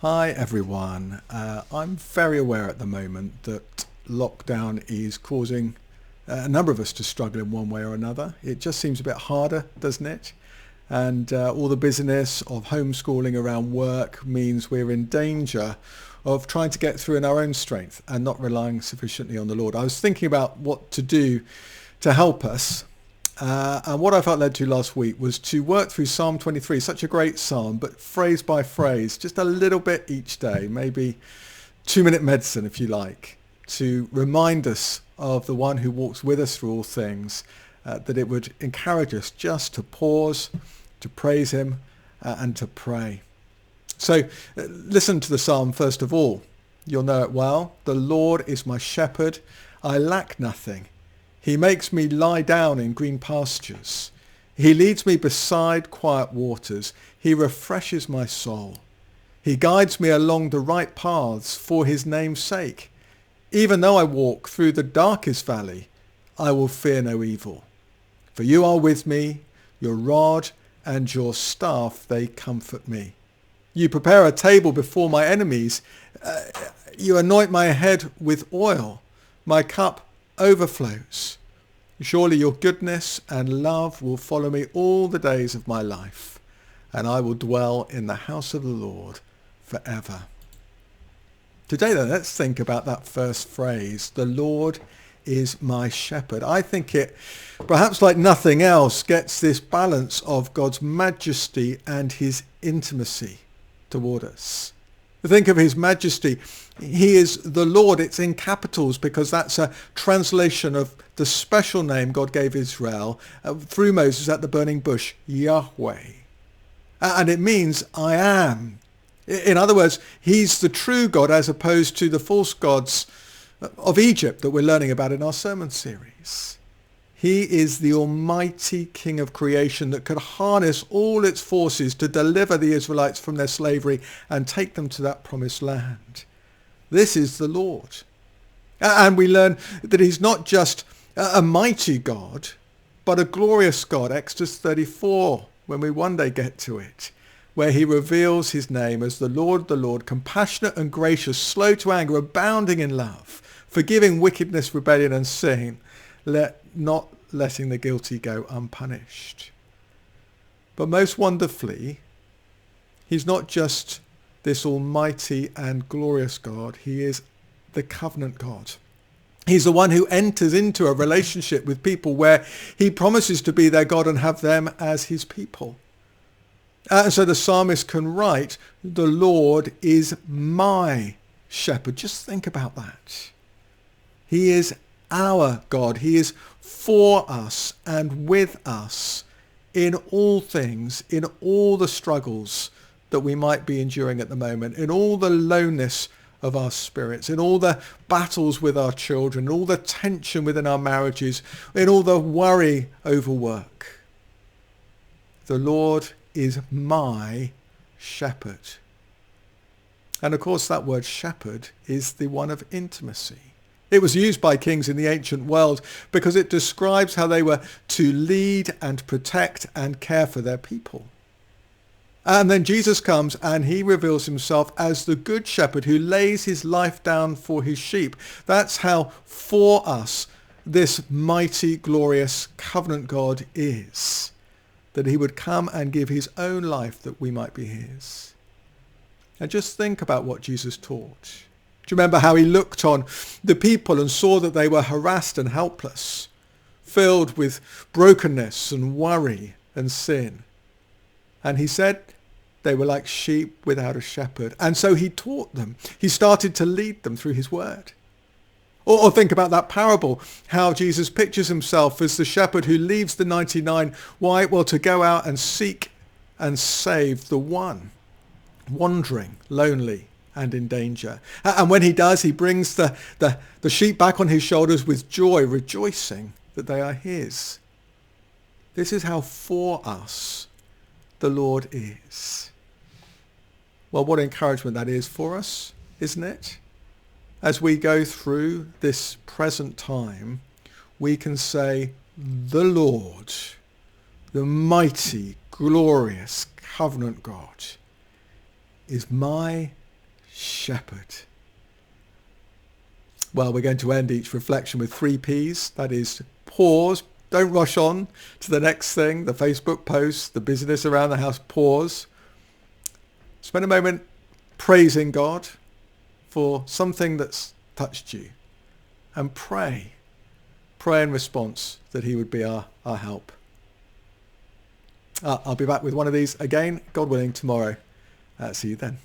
Hi everyone. I'm very aware at the moment that lockdown is causing a number of us to struggle in one way or another. It just seems a bit harder, doesn't it? And all the busyness of homeschooling around work means we're in danger of trying to get through in our own strength and not relying sufficiently on the Lord. I was thinking about what to do to help us. And what I felt led to last week was to work through Psalm 23, such a great psalm, but phrase by phrase, just a little bit each day, maybe 2-minute medicine if you like, to remind us of the one who walks with us through all things, that it would encourage us just to pause, to praise him, and to pray. So listen to the psalm first of all. You'll know it well. The Lord is my shepherd. I lack nothing. He makes me lie down in green pastures. He leads me beside quiet waters. He refreshes my soul. He guides me along the right paths for his name's sake. Even though I walk through the darkest valley, I will fear no evil. For you are with me, your rod and your staff, they comfort me. You prepare a table before my enemies. You anoint my head with oil. My cup overflows. Surely your goodness and love will follow me all the days of my life, and I will dwell in the house of the Lord forever. Today then, let's think about that first phrase, the Lord is my shepherd. I think it, perhaps like nothing else, gets this balance of God's majesty and his intimacy toward us. Think of his majesty. He is the Lord. It's in capitals because that's a translation of the special name God gave Israel through Moses at the burning bush, Yahweh. And it means I am. In other words, he's the true God as opposed to the false gods of Egypt that we're learning about in our sermon series. He is the almighty King of creation that could harness all its forces to deliver the Israelites from their slavery and take them to that promised land. This is the Lord. And we learn that he's not just a mighty God, but a glorious God. Exodus 34, when we one day get to it, where he reveals his name as the Lord, compassionate and gracious, slow to anger, abounding in love, forgiving wickedness, rebellion and sin, not letting the guilty go unpunished. But most wonderfully, he's not just this almighty and glorious God. He is the covenant God. He's the one who enters into a relationship with people where he promises to be their God and have them as his people. And so the psalmist can write, the Lord is my shepherd. Just think about that. He is our God. He is for us and with us in all things, in all the struggles that we might be enduring at the moment, in all the lowness of our spirits, in all the battles with our children, in all the tension within our marriages, in all the worry over work. The Lord is my shepherd. And of course that word shepherd is the one of intimacy. It was used by kings in the ancient world because it describes how they were to lead and protect and care for their people. And then Jesus comes and he reveals himself as the good shepherd who lays his life down for his sheep. That's how for us this mighty, glorious covenant God is. That he would come and give his own life that we might be his. And just think about what Jesus taught. Do you remember how he looked on the people and saw that they were harassed and helpless, filled with brokenness and worry and sin? And he said they were like sheep without a shepherd. And so he taught them. He started to lead them through his word. Or think about that parable, how Jesus pictures himself as the shepherd who leaves the 99. Why? Well, to go out and seek and save the one, wandering, lonely, and in danger. And when he does, he brings the sheep back on his shoulders with joy, rejoicing that they are his. This is how for us the Lord is. Well, what encouragement that is for us, isn't it? As we go through this present time, we can say, the Lord, the mighty, glorious, covenant God, is my shepherd. Well, we're going to end each reflection with 3 Ps. That is, pause. Don't rush on to the next thing, the Facebook post, the business around the house. Pause. Spend a moment praising God for something that's touched you. And pray. Pray in response that he would be our help. I'll be back with one of these again, God willing, tomorrow. See you then.